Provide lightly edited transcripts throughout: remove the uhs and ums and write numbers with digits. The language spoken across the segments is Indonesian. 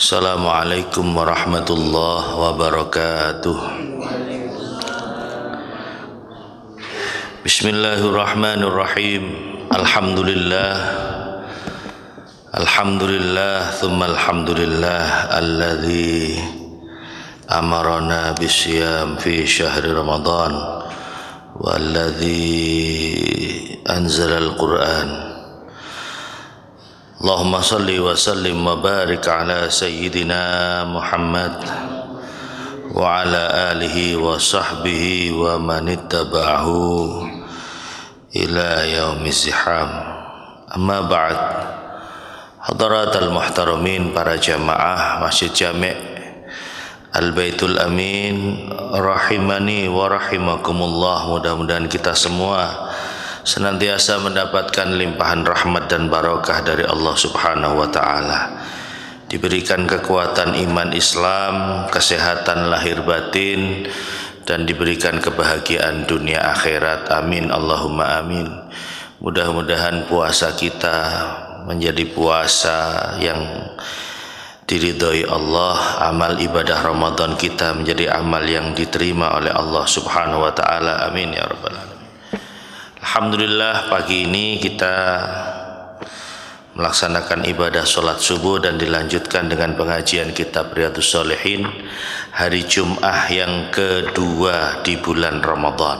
Assalamualaikum warahmatullahi wabarakatuh. Bismillahirrahmanirrahim. Alhamdulillah thumma alhamdulillah alladzi amarana bisyam fi syahri Ramadan walladzi anzala al-Qur'an. Allahumma salli wa sallim wa barik ala sayyidina Muhammad wa ala alihi wa sahbihi wa man ittaba'ahu ila yaumiz ziham. Amma ba'd. Hadaratul muhtaramin, para jamaah Masjid Jami' Al-Baitul Amin rahimani wa rahimakumullah. Mudah-mudahan kita semua senantiasa mendapatkan limpahan rahmat dan barakah dari Allah Subhanahu wa taala. Diberikan kekuatan iman Islam, kesehatan lahir batin, dan diberikan kebahagiaan dunia akhirat. Amin Allahumma amin. Mudah-mudahan puasa kita menjadi puasa yang diridhoi Allah, amal ibadah Ramadan kita menjadi amal yang diterima oleh Allah Subhanahu wa taala. Amin ya rabbal alamin. Alhamdulillah, pagi ini kita melaksanakan ibadah sholat subuh dan dilanjutkan dengan pengajian kitab Riyadhus Shalihin hari Jum'ah yang kedua di bulan Ramadan.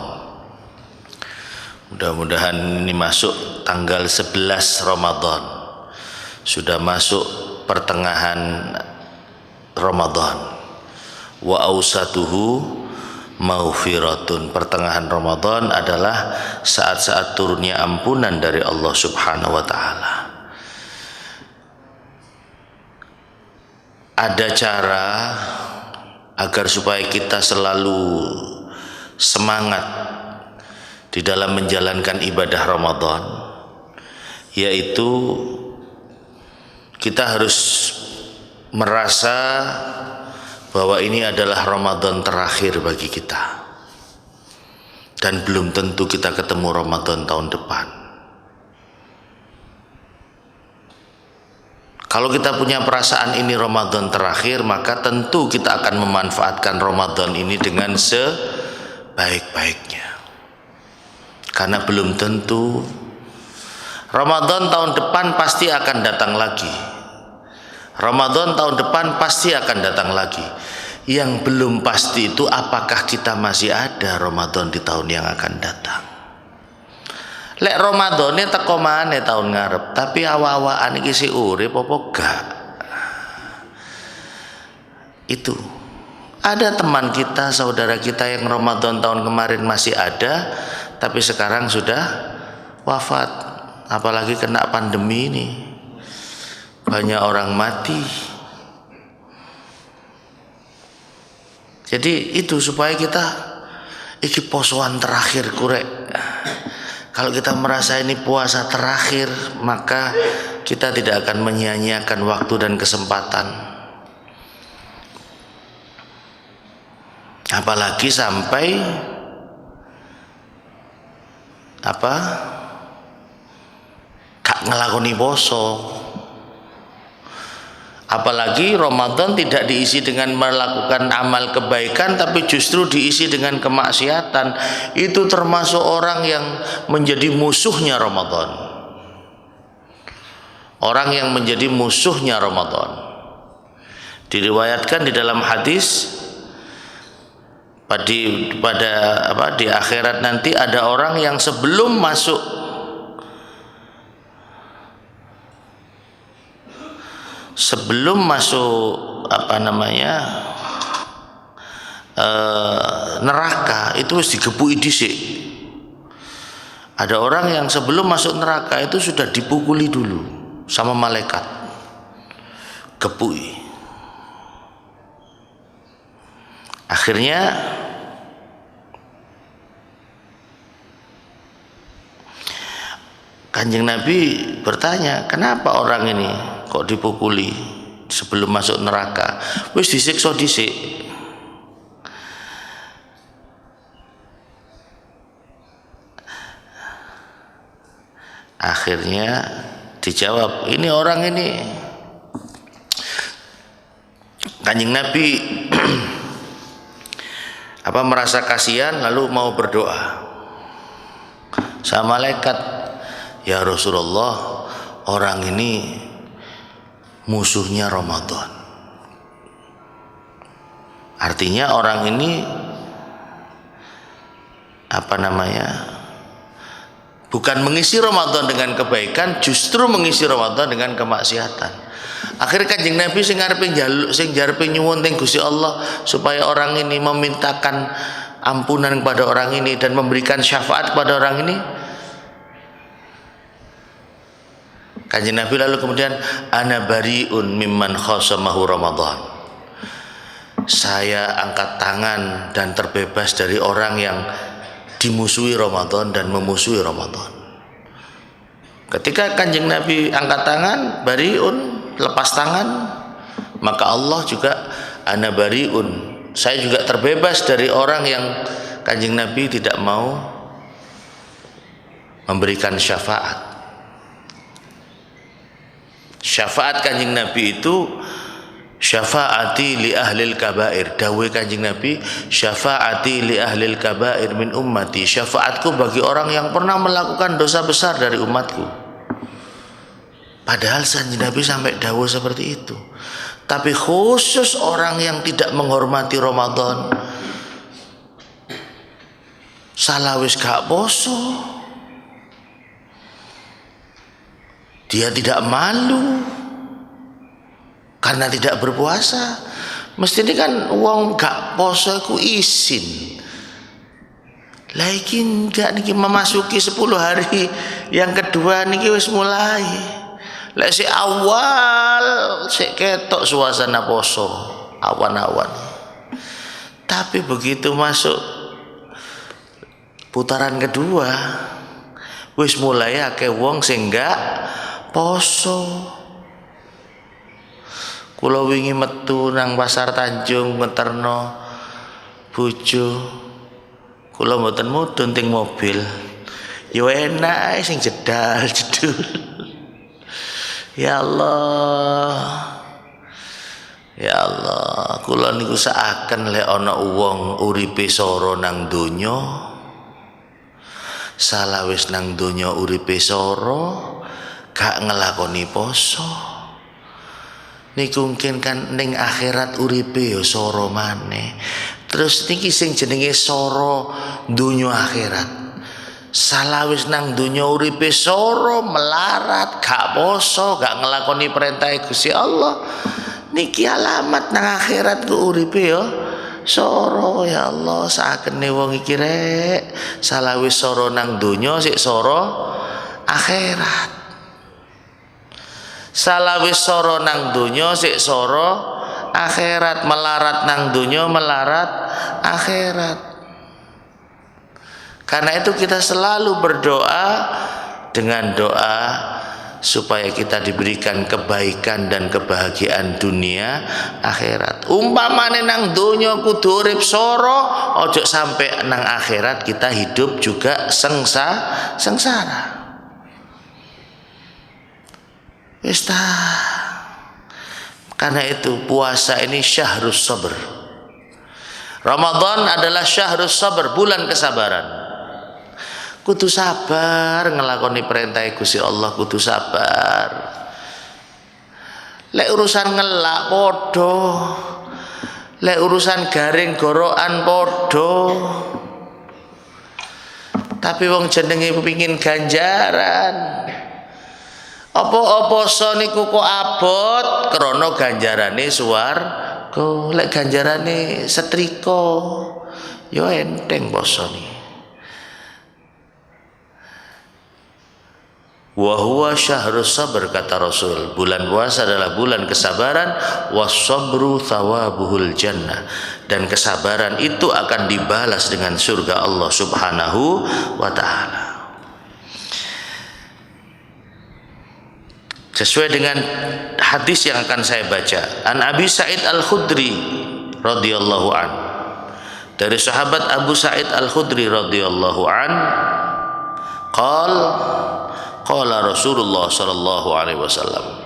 Mudah-mudahan ini masuk tanggal 11 Ramadan, sudah masuk pertengahan Ramadan. Wa ausatuhu maufiratun. Pertengahan Ramadan adalah saat-saat turunnya ampunan dari Allah Subhanahu wa taala. Ada cara agar supaya kita selalu semangat di dalam menjalankan ibadah Ramadan, yaitu kita harus merasa bahwa ini adalah Ramadan terakhir bagi kita, dan belum tentu kita ketemu Ramadan tahun depan. Kalau kita punya perasaan ini Ramadan terakhir, maka tentu kita akan memanfaatkan Ramadan ini dengan sebaik-baiknya, karena belum tentu Ramadan tahun depan pasti akan datang lagi. Ramadan tahun depan pasti akan datang lagi. Yang belum pasti itu apakah kita masih ada Ramadan di tahun yang akan datang. Lek Ramadannya teko maneh tahun ngarep, tapi awa-awaan iki sik urip apa gak? Itu. Ada teman kita, saudara kita yang Ramadan tahun kemarin masih ada, tapi sekarang sudah wafat. Apalagi kena pandemi ini, banyak orang mati. Jadi itu supaya kita iki posoan terakhir kurek. Kalau kita merasa ini puasa terakhir, maka kita tidak akan menyia-nyiakan waktu dan kesempatan. Apalagi sampai gak ngelakoni poso. Apalagi Ramadan tidak diisi dengan melakukan amal kebaikan, tapi justru diisi dengan kemaksiatan. Itu termasuk orang yang menjadi musuhnya Ramadan. Orang yang menjadi musuhnya Ramadan. Diriwayatkan di dalam hadis di akhirat nanti ada orang yang sebelum masuk neraka itu harus digebuki dhisik. Ada orang yang sebelum masuk neraka itu sudah dipukuli dulu sama malaikat, gebuki. Akhirnya Kanjeng Nabi bertanya, kenapa orang ini kok dipukuli sebelum masuk neraka? Wis disiksa dhisik. Akhirnya dijawab, ini orang ini Kanjeng Nabi merasa kasihan lalu mau berdoa sama malaikat, ya Rasulullah, orang ini musuhnya Ramadan. Artinya orang ini bukan mengisi Ramadan dengan kebaikan, justru mengisi Ramadan dengan kemaksiatan. Akhirnya Kanjeng Nabi sing jarepe nyuwun teng Gusti Allah supaya orang ini memintakan ampunan kepada orang ini dan memberikan syafaat kepada orang ini. Kanjeng Nabi lalu kemudian, ana bariun mimman khasamahu Ramadan. Saya angkat tangan dan terbebas dari orang yang dimusuhi Ramadan dan memusuhi Ramadan. Ketika Kanjeng Nabi angkat tangan, bariun, lepas tangan, maka Allah juga ana bariun, saya juga terbebas dari orang yang Kanjeng Nabi tidak mau memberikan syafaat. Syafaat Kanjeng Nabi itu syafaati li ahlil kabair. Dawuh Kanjeng Nabi, syafaati li ahlil kabair min ummati. Syafaatku bagi orang yang pernah melakukan dosa besar dari umatku. Padahal Kanjeng Nabi sampai dawuh seperti itu. Tapi khusus orang yang tidak menghormati Ramadan, salawis gak poso, dia tidak malu karena tidak berpuasa. Mesti kan wong gak poso ku isin. Lagi enggak niki memasuki 10 hari yang kedua niki wis mulai. Lek si awal sik ketok suasana poso, awan-awan. Tapi begitu masuk putaran kedua wis mulai akeh wong sing enggak poso. Kula wingi metu nang Pasar Tanjung ngeterno bojo. Kula mboten mudhun teng mobil. Ya enak sing jedal-jedul. Ya Allah. Ya Allah, kula niku saaken lek ana wong uripe soro nang donya. Salawis nang donya uripe soro, gak ngelakoni poso. Niku mungkin kan ning akhirat uripe ya soro maneh. Terus niki sing jenenge soro donya akhirat. Salawis nang donya uripe soro melarat, gak poso, gak ngelakoni perintah Gusti Allah. Niki alamat nang akhirat ku uripe ya soro. Ya Allah, sakene wong iki rek salawis soro nang donya sik soro akhirat. Salawis soro nang donya sik soro akhirat, melarat nang donya melarat akhirat. Karena itu kita selalu berdoa dengan doa supaya kita diberikan kebaikan dan kebahagiaan dunia akhirat. Umpamane nang donya kudu urip soro, ojo sampai nang akhirat kita hidup juga sengsara. Wis ta. Karena itu puasa ini syahrus sabr. Ramadan adalah syahrus sabr, bulan kesabaran. Kudu sabar ngelakoni perintah Gusti Allah, kudu sabar. Lek urusan ngelak podo, lek urusan garing gorokan podo. Tapi wong jenenge pengin ganjaran. Apa-apa so niku kok abot krana ganjarane swarga. Lek ganjarane setrika ya enteng posone. Wa huwa syahrus sabr, kata Rasul. Bulan puasa adalah bulan kesabaran. Was-sabru thawabuhul jannah. Dan kesabaran itu akan dibalas dengan surga Allah Subhanahu wa ta'ala. Sesuai dengan hadis yang akan saya baca. An Abi Sa'id Al-Khudri radhiyallahu an. Dari sahabat Abu Sa'id Al-Khudri radhiyallahu an, qala Rasulullah sallallahu alaihi wasallam,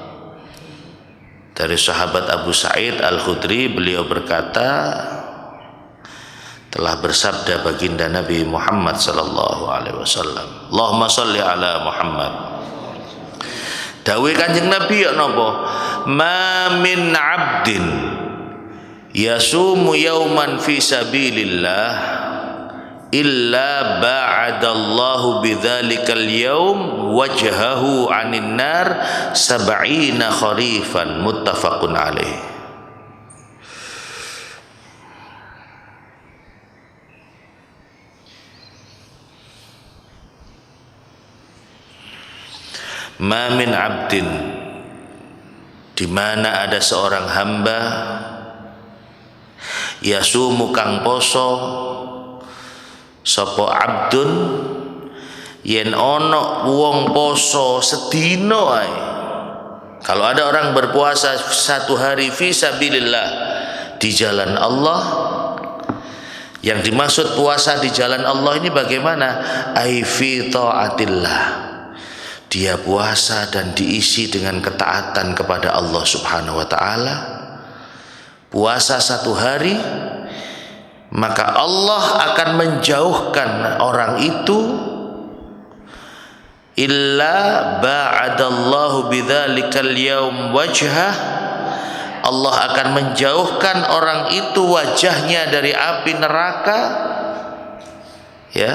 Dari sahabat Abu Sa'id Al-Khudri, beliau berkata, telah bersabda baginda Nabi Muhammad sallallahu alaihi wasallam, Allahumma sholli ala Muhammad. Dawuh Kanjeng Nabi ya napa? Ma min 'abdin yasumu yauman fi sabilillah illa ba'adallahu bidzalikal yaum wajhahu 'anil nar 70 kharifan, muttafaqun alaih. Ma min 'abdin, di mana ada seorang hamba, yasumu kang poso sapa abdun, yen ono wong poso sedina ae. Kalau ada orang berpuasa satu hari fi sabilillah, di jalan Allah. Yang dimaksud puasa di jalan Allah ini bagaimana? Ai fi taatillah, dia puasa dan diisi dengan ketaatan kepada Allah Subhanahu wa ta'ala. Puasa satu hari, maka Allah akan menjauhkan orang itu, illa ba'adallahu bidzalikal yaum wajhah, Allah akan menjauhkan orang itu wajahnya dari api neraka, ya,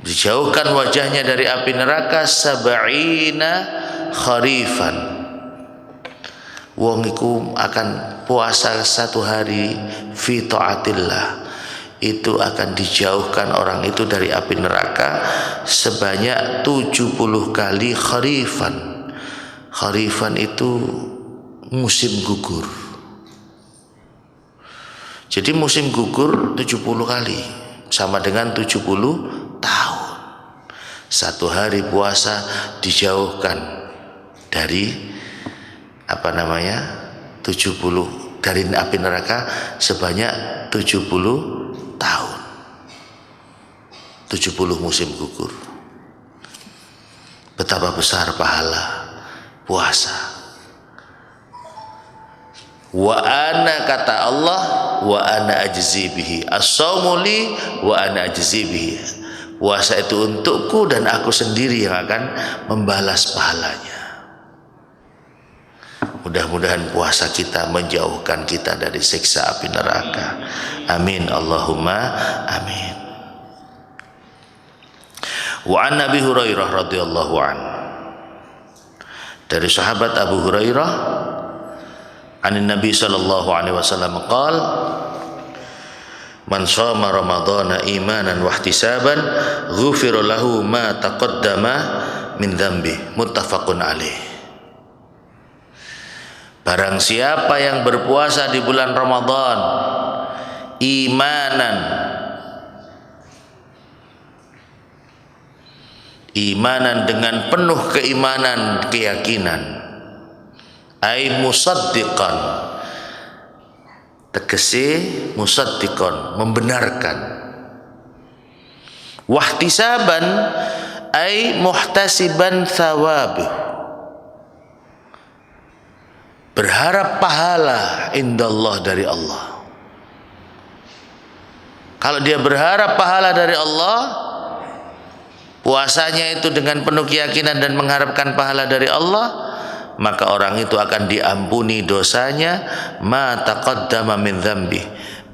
dijauhkan wajahnya dari api neraka 70 kharifan. Wong iku akan puasa satu hari fi taatillah, itu akan dijauhkan orang itu dari api neraka sebanyak 70 kali kharifan. Kharifan itu musim gugur. Jadi musim gugur 70 kali sama dengan 70 tahun. Satu hari puasa dijauhkan dari 70 dari api neraka sebanyak 70 tahun. 70 musim gugur. Betapa besar pahala puasa. Wa ana, kata Allah, wa ana ajzi bihi, as-shaumu li wa ana ajzi bihi. Puasa itu untukku dan aku sendiri yang akan membalas pahalanya. Mudah-mudahan puasa kita menjauhkan kita dari siksa api neraka. Amin Allahumma amin. Wa an Abi Hurairah radhiyallahu an, dari sahabat Abu Hurairah, anin Nabi sallallahu alaihi wasallam qaal, man shoma ramadhana imanan wa ihtisaban ghufira lahu ma taqaddama min dzambi, muttafaqun alaih. Barang siapa yang berpuasa di bulan Ramadan imanan dengan penuh keimanan, keyakinan, ai musaddiqan, tegese musaddiqan, membenarkan, wahtisaban ai muhtasiban thawab, berharap pahala indallah, dari Allah. Kalau dia berharap pahala dari Allah, puasanya itu dengan penuh keyakinan dan mengharapkan pahala dari Allah, maka orang itu akan diampuni dosanya, ma taqaddama min dzambi,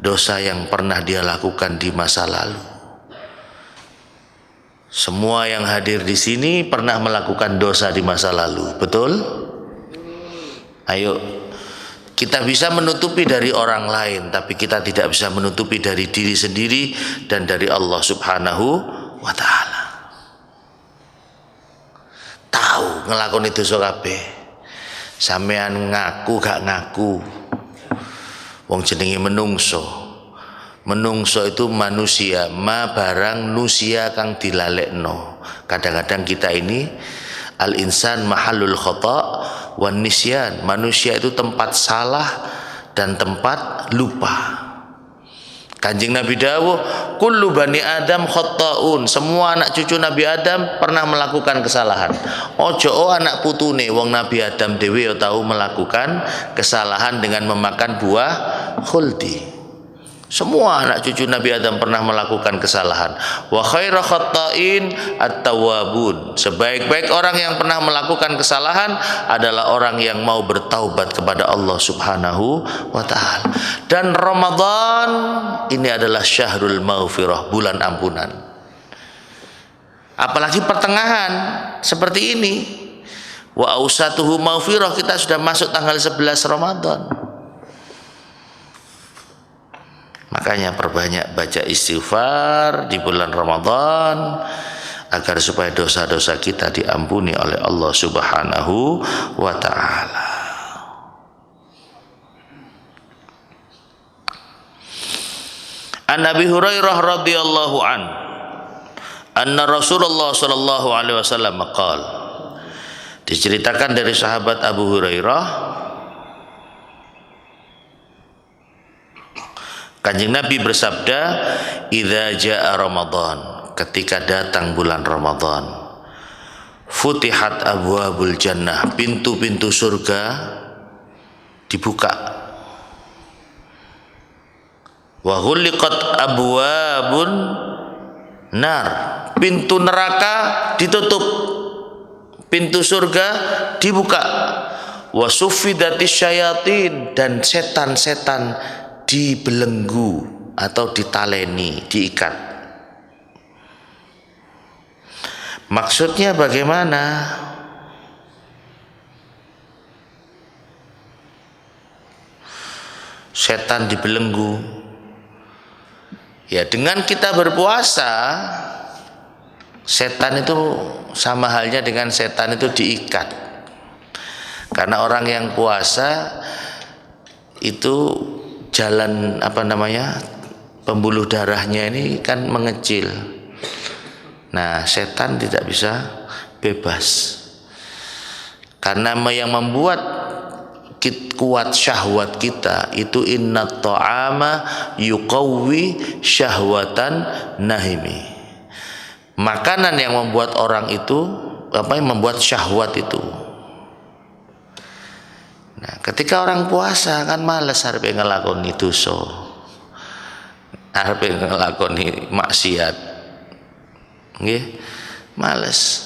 dosa yang pernah dia lakukan di masa lalu. Semua yang hadir di sini pernah melakukan dosa di masa lalu, betul? Ayo, kita bisa menutupi dari orang lain, tapi kita tidak bisa menutupi dari diri sendiri dan dari Allah Subhanahu wa ta'ala. Tahu ngelakoni dosa kabeh, sampean ngaku gak ngaku, wong jenenge menungso. Menungso itu manusia, ma barang nusia kang dilalekno. Kadang-kadang kita ini al-insan mahallul khata' wan nisyan. Manusia itu tempat salah dan tempat lupa. Kanjeng Nabi dawuh, kullu bani Adam khata'un. Semua anak cucu Nabi Adam pernah melakukan kesalahan. Ojo anak putune wong Nabi Adam dhewe yo tahu melakukan kesalahan dengan memakan buah khuldi. Semua anak cucu Nabi Adam pernah melakukan kesalahan. Wa khairu khata'in at-tawwabun. Sebaik-baik orang yang pernah melakukan kesalahan adalah orang yang mau bertaubat kepada Allah Subhanahu wa taala. Dan Ramadan ini adalah syahrul maghfirah, bulan ampunan. Apalagi pertengahan seperti ini. Wa ausatuhu maghfirah, kita sudah masuk tanggal 11 Ramadan. Makanya perbanyak baca istighfar di bulan Ramadan agar supaya dosa-dosa kita diampuni oleh Allah Subhanahu wa taala. An Abi Hurairah radhiyallahu an anna Rasulullah sallallahu alaihi wasallam qala, diceritakan dari sahabat Abu Hurairah, Kanjeng Nabi bersabda, idza jaa Ramadan, ketika datang bulan Ramadan, futihat abwabul jannah, pintu-pintu surga dibuka, wa ghuliqat abwabun nar, pintu neraka ditutup, pintu surga dibuka, wa suffidatis syayatin, dan setan-setan dibelenggu atau ditaleni, diikat. Maksudnya bagaimana? Setan dibelenggu. Ya, dengan kita berpuasa, setan itu sama halnya dengan setan itu diikat. Karena orang yang puasa itu jalan pembuluh darahnya ini kan mengecil. Nah, setan tidak bisa bebas. Karena yang membuat kuat syahwat kita itu inna ta'ama yuqawwi syahwatan nahimi. Makanan yang membuat orang itu membuat syahwat itu. Nah, ketika orang puasa kan malas arepe ngelakoni dosa, arepe ngelakoni maksiat, nggih, malas.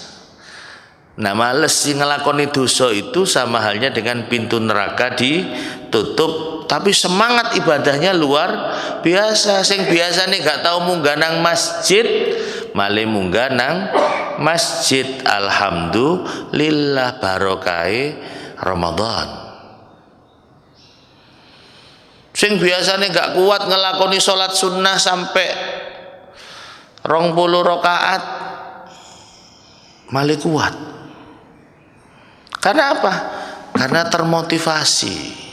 Nah, malas sing ngelakoni dosa itu sama halnya dengan pintu neraka ditutup, tapi semangat ibadahnya luar biasa. Sing biasane gak tau munggah nang masjid, malih munggah nang masjid. Alhamdulillah, barokahe Ramadan. Sing biasanya gak kuat ngelakoni sholat sunnah sampai 20 rakaat malah kuat. Karena apa? Karena termotivasi.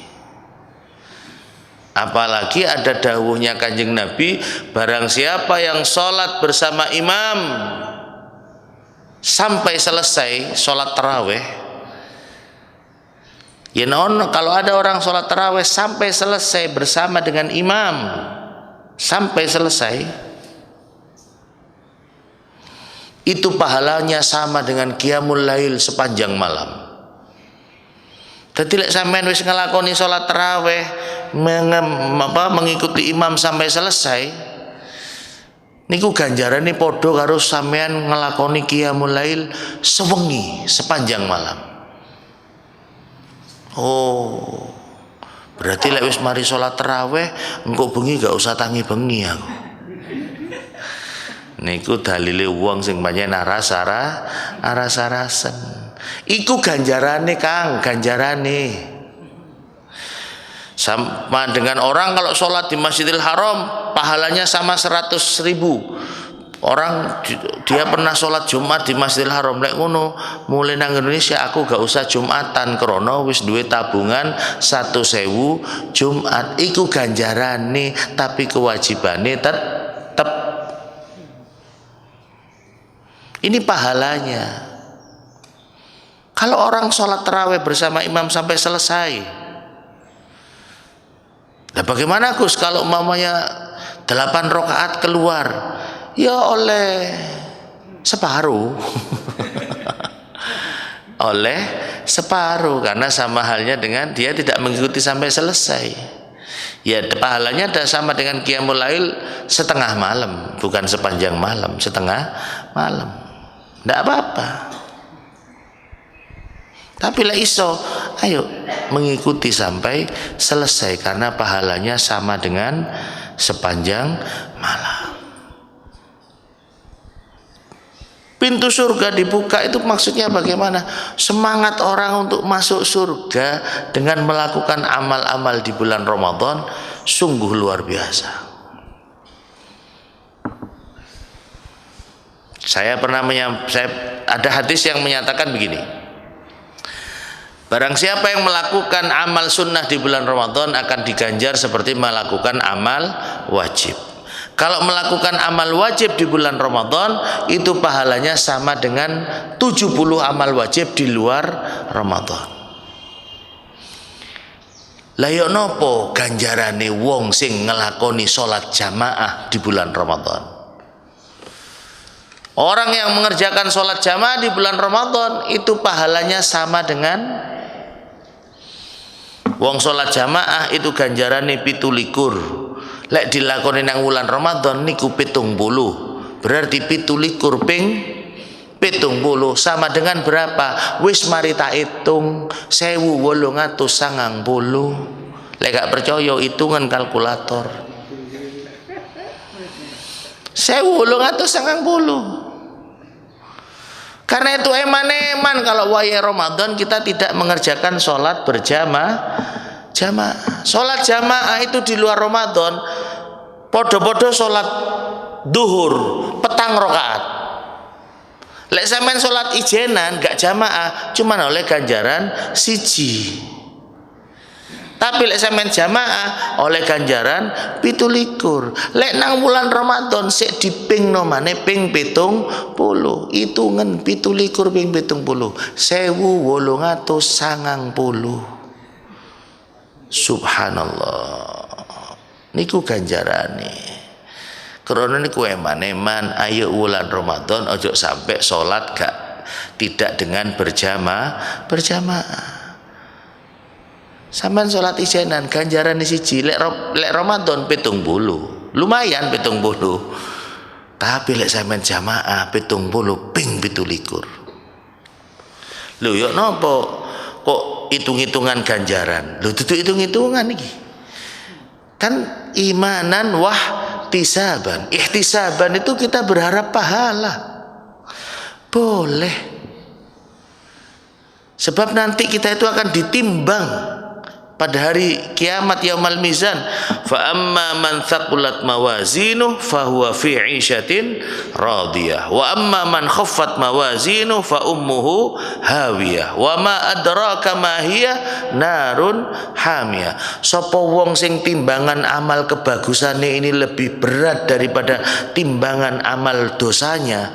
Apalagi ada dawuhnya Kanjeng Nabi, barang siapa yang sholat bersama imam sampai selesai sholat taraweh, ya kalau ada orang sholat taraweh sampai selesai bersama dengan imam sampai selesai, itu pahalanya sama dengan qiyamul lail sepanjang malam. Dadi lek sampean wis ngelakoni sholat taraweh mengikuti imam sampai selesai, niku ganjarane padha karo sampean ngelakoni qiyamul lail sewengi sepanjang malam. Oh, berarti lek wis mari sholat taraweh engko bengi gak usah tangi bengi aku. Niku dalile wong sing pancen aras-arasen. Iku ganjarane Kang, ganjarane. Sama dengan orang kalau sholat di Masjidil Haram pahalanya sama 100.000. Orang dia pernah sholat Jumat di Masjidil Haram, lek ngono mulai nang Indonesia aku gak usah Jumatan krono wis duwe tabungan 100.000 Jumat. Iku ganjarane, tapi kewajibane tetep. Ini pahalanya. Kalau orang sholat taraweh bersama imam sampai selesai, nah bagaimana Gus kalau mamanya 8 rakaat keluar, ya oleh separuh. Oleh separuh, karena sama halnya dengan dia tidak mengikuti sampai selesai. Ya pahalanya ada sama dengan qiyamul lail setengah malam, bukan sepanjang malam, setengah malam. Tidak apa-apa. Tapi lah iso, ayo mengikuti sampai selesai, karena pahalanya sama dengan sepanjang malam. Pintu surga dibuka itu maksudnya bagaimana? Semangat orang untuk masuk surga dengan melakukan amal-amal di bulan Ramadan sungguh luar biasa. Ada hadis yang menyatakan begini: barang siapa yang melakukan amal sunnah di bulan Ramadan akan diganjar seperti melakukan amal wajib. Kalau melakukan amal wajib di bulan Ramadan itu pahalanya sama dengan 70 amal wajib di luar Ramadan. Lah yo nopo ganjarane wong sing ngelakoni salat jamaah di bulan Ramadan? Orang yang mengerjakan salat jamaah di bulan Ramadan itu pahalanya sama dengan wong salat jamaah itu ganjarane 17. Lek dilakoni nang wulan Ramadan niku 70. Berarti 17 ping 70 sama dengan berapa? Wis mari tak hitung 1890. Lek gak percaya hitungan kalkulator. 1890. Karena itu eman-eman kalau waya Ramadan kita tidak mengerjakan sholat berjamaah. Sholat jamaah itu di luar Ramadan podo-podo sholat duhur petang rakaat. Lek sampean sholat ijenan gak jamaah cuman oleh ganjaran siji. Tapi lek sampean jamaah oleh ganjaran 17. Lek nang bulan Ramadan sik diping nomane ping 70. Hitungan 17 ping 70 1890. Subhanallah, niku ganjarane. Karena niku eman-eman, ayo wulan Ramadan ojo sampai sholat tidak dengan berjamaah. Sampean sholat ijenan ganjarane siji, lek Ramadan 70. Lumayan 70. Tapi lek sampean jamaah 70 ping 17. Lho yo nopo kok hitung-hitungan ganjaran? Lho dudu hitung-hitungan iki. Kan imanan wahtisaban. Ihtisaban itu kita berharap pahala. Boleh. Sebab nanti kita itu akan ditimbang pada hari kiamat yaumal mizan. Fa amma man thaqulat mawazinu fahuwa fi 'ishatin radiyah wa amma man khaffat mawazinu fa ummuhu hawiyah wa ma adraka ma hiya narun hamiyah. Sapa wong sing timbangan amal kebagusane ini lebih berat daripada timbangan amal dosanya,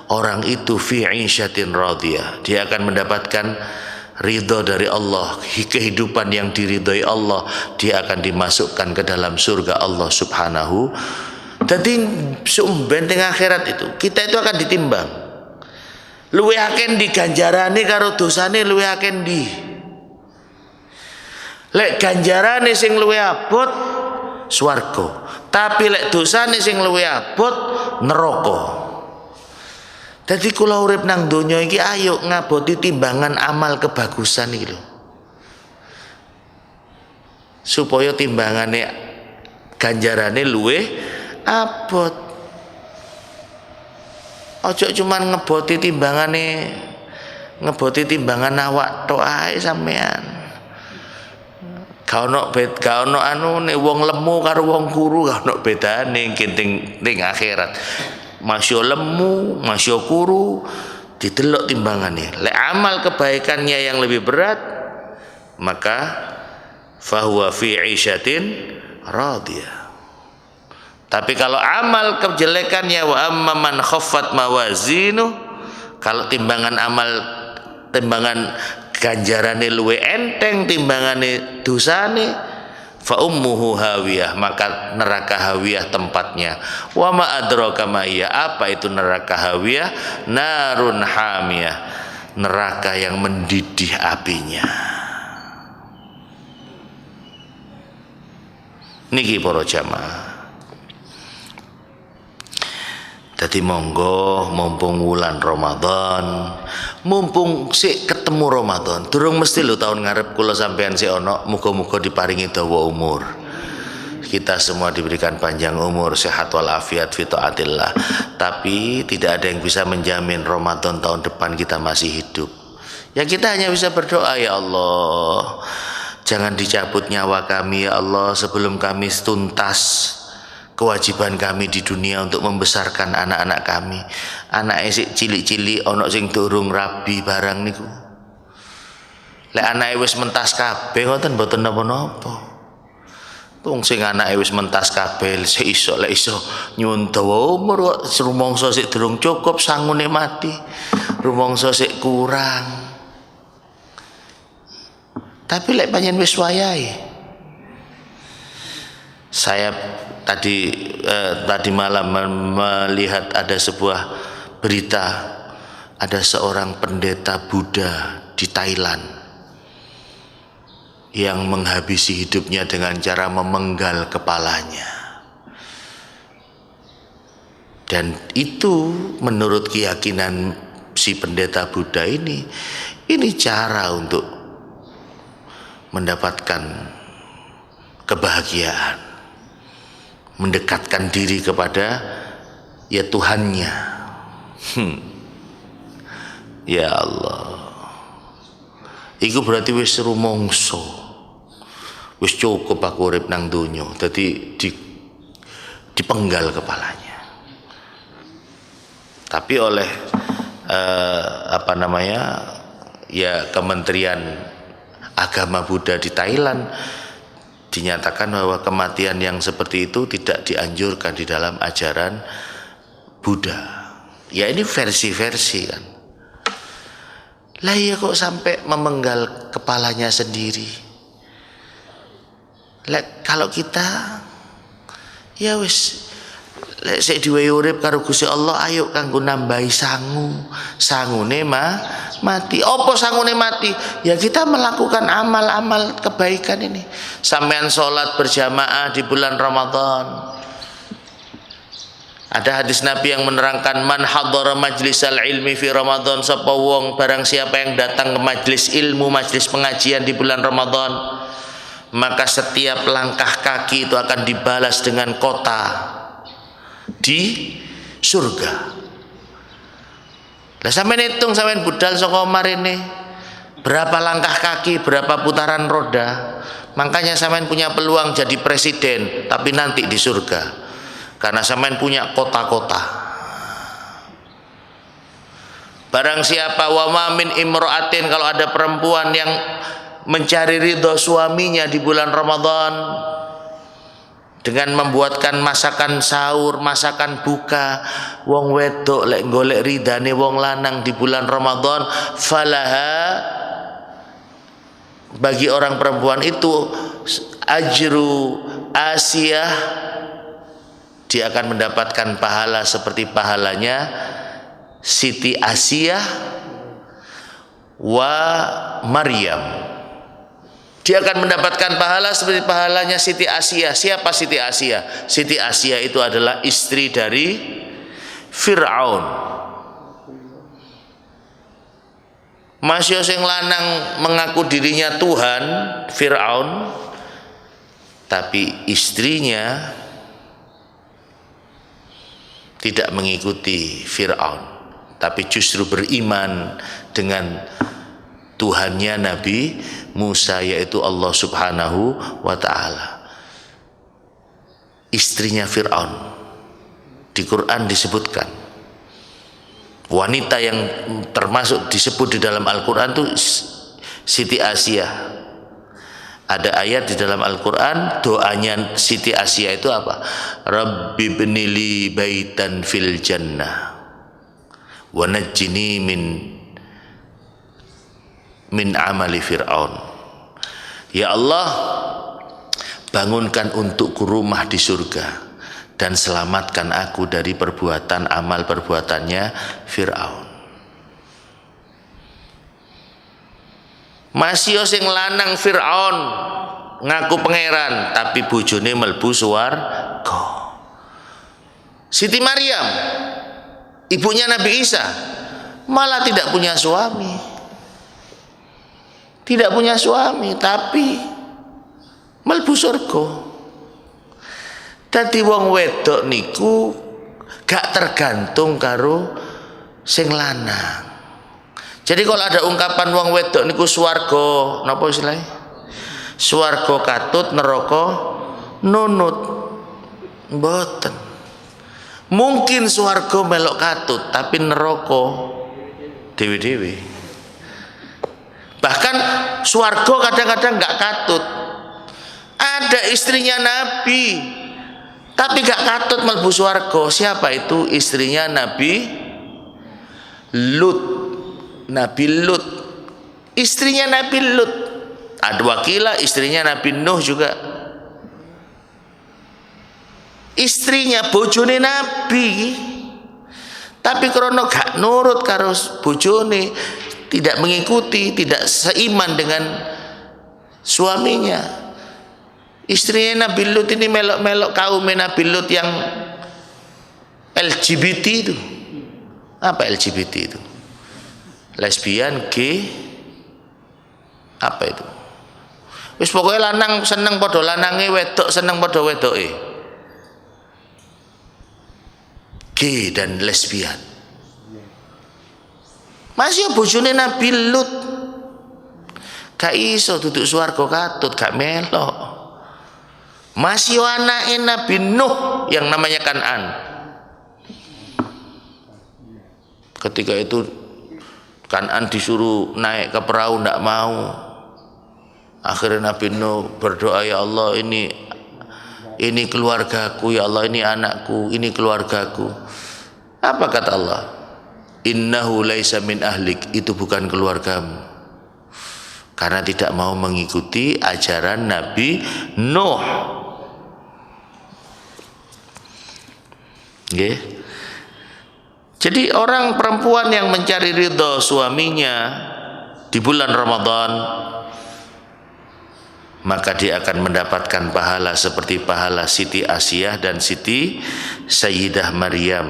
orang itu fi 'ishatin radiyah, dia akan mendapatkan ridho dari Allah, kehidupan yang diridhoi Allah, dia akan dimasukkan ke dalam surga Allah Subhanahu. Jadi sumben teng akhirat itu kita itu akan ditimbang. Luwe akeh di ganjarane karo dosane luwe akeh di. Lek ganjarane sing luwe abot swarga, tapi lek dosane sing luwe abot neraka. Jadi kula urip nang donya iki ayo ngaboti timbangan amal kebagusan iki lho. Supaya timbangane ganjarane luwih abot. Ojo cuman ngeboti timbangan awak tok ae sampean. Gak ono anune wong lemu karo wong kuru gak ono bedane ning akhirat. Masya lemu, masya kuru, didelok timbangannya. Lek amal kebaikannya yang lebih berat, maka fahuwa fi 'ishatin radiyah. Tapi kalau amal kejelekannya wa amma man khaffat mawazinu, kalau timbangan ganjarane luwe enteng timbangane dosane, fa ummuhu hawiyah, maka neraka hawiyah tempatnya. Wa ma adraka ma hiya, apa itu neraka hawiyah? Narun hamiyah, neraka yang mendidih apinya. Niki para jamaah. Dadi monggo mumpung wulan Ramadan, mumpung sik ketemu Ramadan, durung mesti lho tahun ngarep kula sampean sik ana, muga-muga diparingi dawa umur. Kita semua diberikan panjang umur, sehat walafiat fi taatillah. Tapi tidak ada yang bisa menjamin Ramadan tahun depan kita masih hidup. Ya kita hanya bisa berdoa, ya Allah, jangan dicabut nyawa kami ya Allah sebelum kami tuntas kewajiban kami di dunia untuk membesarkan anak-anak kami. Anak sik cilik-cilik ana sing durung rabi barang niku. Lek anake wis mentas kabeh ngoten mboten napa-napa. Wong sing anake wis mentas kabeh sik iso lek iso nyuwun dawa umur kok rumangsa sik durung cukup sangune mati. Rumangsa sik kurang. Tapi lek panjen wis wayahe. Saya tadi malam melihat ada sebuah berita, ada seorang pendeta Buddha di Thailand yang menghabisi hidupnya dengan cara memenggal kepalanya. Dan itu menurut keyakinan si pendeta Buddha ini cara untuk mendapatkan kebahagiaan, mendekatkan diri kepada ya Tuhannya. Ya Allah, iku berarti wis rumangsa, wis cukup aku urip nang donya, dadi dipenggal kepalanya. Tapi oleh ya Kementerian Agama Buddha di Thailand dinyatakan bahwa kematian yang seperti itu tidak dianjurkan di dalam ajaran Buddha. Ya ini versi-versi kan. Lah ya kok sampai memenggal kepalanya sendiri. Kalau kita ya wis lek sik diwehi urip karo Gusti Allah, ayo kanggo nambahi sangune mati. Apa sangune mati? Ya kita melakukan amal-amal kebaikan ini. Sampean sholat berjamaah di bulan Ramadan. Ada hadis Nabi yang menerangkan man hadhara majlisal ilmi fi Ramadan, sapa wong barang siapa yang datang ke majlis ilmu, majlis pengajian di bulan Ramadan, maka setiap langkah kaki itu akan dibalas dengan kota di surga. Lah sampean hitung, sampean budal saka marene berapa langkah kaki, berapa putaran roda. Makanya sampean punya peluang jadi presiden tapi nanti di surga, karena sampean punya kota-kota. Barang siapa wa ma min imra'atin, kalau ada perempuan yang mencari ridho suaminya di bulan Ramadan dengan membuatkan masakan sahur, masakan buka, wong wedok lek golek ridane wong lanang di bulan Ramadan, falaha, bagi orang perempuan itu ajru Asiyah, dia akan mendapatkan pahala seperti pahalanya Siti Asiyah wa Maryam. Dia akan mendapatkan pahala seperti pahalanya Siti Asiyah. Siapa Siti Asiyah? Siti Asiyah itu adalah istri dari Fir'aun. Masya sing lanang mengaku dirinya Tuhan, Fir'aun, tapi istrinya tidak mengikuti Fir'aun, tapi justru beriman dengan Tuhannya Nabi Musa, yaitu Allah Subhanahu wa ta'ala. Istrinya Fir'aun di Quran disebutkan, wanita yang termasuk disebut di dalam Al-Quran itu Siti Asiyah. Ada ayat di dalam Al-Quran, doanya Siti Asiyah itu apa? Rabbi bnili baitan fil jannah wa najjini min amali Fir'aun. Ya Allah, bangunkan untukku rumah di surga dan selamatkan aku dari perbuatan amal perbuatannya Fir'aun. Masih sing lanang Fir'aun ngaku pangeran tapi bojone mlebu swarga. Siti Maryam ibunya Nabi Isa malah tidak punya suami. Tidak punya suami tapi mlebu surga. Dadi wong wedok niku gak tergantung karo sing lanang. Jadi kalau ada ungkapan wong wedok niku swarga, napa istilahnya? Swarga katut, neraka nunut. Mboten. Mungkin swarga melok katut, tapi neraka dewe-dewe. Bahkan swarga kadang-kadang gak katut. Ada istrinya Nabi tapi gak katut mlebu swarga. Siapa itu? Istrinya Nabi Lut. Nabi Lut. Istrinya Nabi Lut. Ada wakilah istrinya Nabi Nuh juga. Istrinya bojone Nabi. Tapi krono gak nurut karo bojone, tidak mengikuti, tidak seiman dengan suaminya. Istrinya Nabi Lut ini melok-melok kaum Nabi Lut yang LGBT itu. Apa LGBT itu? Lesbian, gay, apa itu? Wis pokoknya lanang seneng padha lanange, wedok seneng padha wedoke. Gay dan lesbian. Masih bojone Nabi Lut. Gak iso duduk swarga katut, gak melok. Masih anake Nabi Nuh yang namanya Kan'an. Ketika itu Kan'an disuruh naik ke perahu tidak mau. Akhirnya Nabi Nuh berdoa, ya Allah, ini keluargaku, ya Allah, ini anakku, ini keluargaku. Apa kata Allah? Innahu laisa min ahlik, itu bukan keluargamu. Karena tidak mau mengikuti ajaran Nabi Nuh. Okay. Jadi orang perempuan yang mencari ridho suaminya di bulan Ramadan, maka dia akan mendapatkan pahala seperti pahala Siti Asiyah dan Siti Sayyidah Maryam,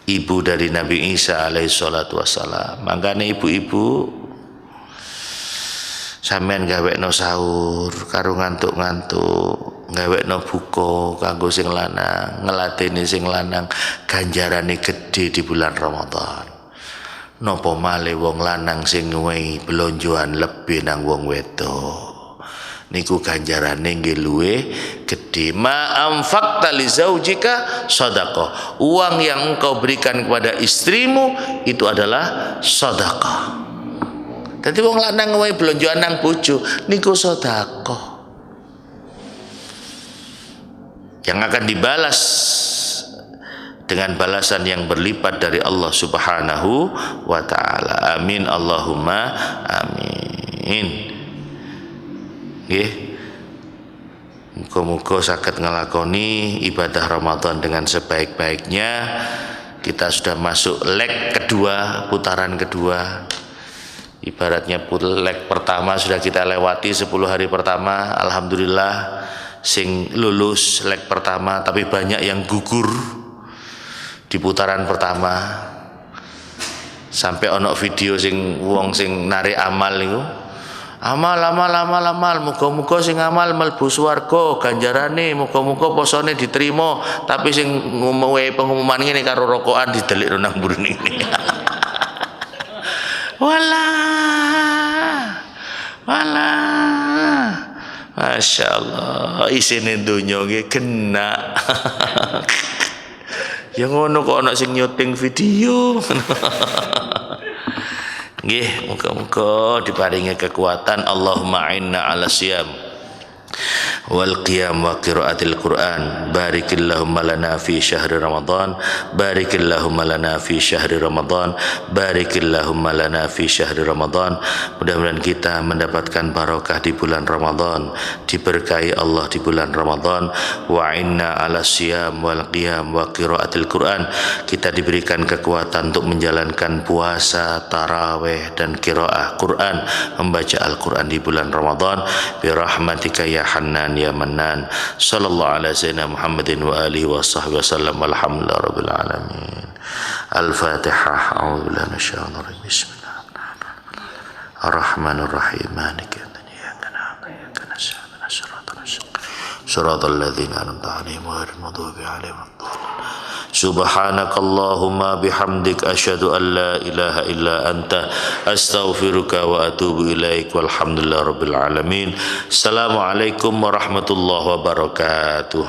ibu dari Nabi Isa alaihissalatu wassalam. Makanya ibu-ibu sampean gawekno sahur karo ngantuk-ngantuk, gawekno buka kanggo sing lanang, ngelateni sing lanang, ganjarane gede di bulan Ramadan. Napa malih wong lanang sing nguwehi blonjoan lebih nang wong wedok, niku ganjarane nggih luwih gede. Ma anfaqta li zaujika shadaqah. Uang yang engkau berikan kepada istrimu itu adalah sedekah. Dadi wong lanang wae blonjoan nang bojo niku sedekah. Yang akan dibalas dengan balasan yang berlipat dari Allah Subhanahu wa taala. Amin Allahumma amin. Nggih. Muga-muga saged nglakoni ibadah Ramadan dengan sebaik-baiknya. Kita sudah masuk leg kedua, putaran kedua. Ibaratnya leg pertama sudah kita lewati 10 hari pertama, alhamdulillah sing lulus leg pertama, tapi banyak yang gugur di putaran pertama. Sampai ono video sing wong sing narik amal niku. Amal muga-muga sing amal mlebu swarga ganjarane, muga-muga posone diterima, tapi sing ngumume pengumuman ngene karo rokokan didelik nang mburine. Walah Masya Allah, isine dunya nggih kena. Ya ngono kok ana sing nyuting video. Nggih, muga-muga diparingi kekuatan. Allahumma inna ala siyam. wal qiyam wa qiraatil Qur'an. Barikillahumma lana fi syahri Ramadan, barikillahumma lana fi syahri Ramadan, barikillahumma lana fi syahri Ramadan. Mudah-mudahan kita mendapatkan barokah di bulan Ramadan, diberkahi Allah di bulan Ramadan. Wa inna ala siyam wal qiyam wa qiraatil Qur'an. Kita diberikan kekuatan untuk menjalankan puasa, tarawih dan qiraah Quran, membaca Al-Quran di bulan Ramadan. Bi rahmatika ya Hannan ya Mannan. Sallallahu ala sayyidina Muhammadin wa alihi wa sahbihi wasallam. Walhamdulillahi rabbil alamin. Al-Fatihah. A'udzu billahi minasyaitonir rajim. Bismillahirrahmanirrahim. Ar-Rahmanir Rahim. Maliki yaumiddin. Iyyaka na'budu wa iyyaka nasta'in. Ihdinas siratal mustaqim. Siratal ladzina an'amta 'alaihim ghairil maghdubi 'alaihim waladdallin. Subhanakallahumma bihamdik asyhadu an la ilaha illa anta astaghfiruka wa atubu ilaik. Walhamdulillahi rabbil alamin. Assalamualaikum warahmatullahi wabarakatuh.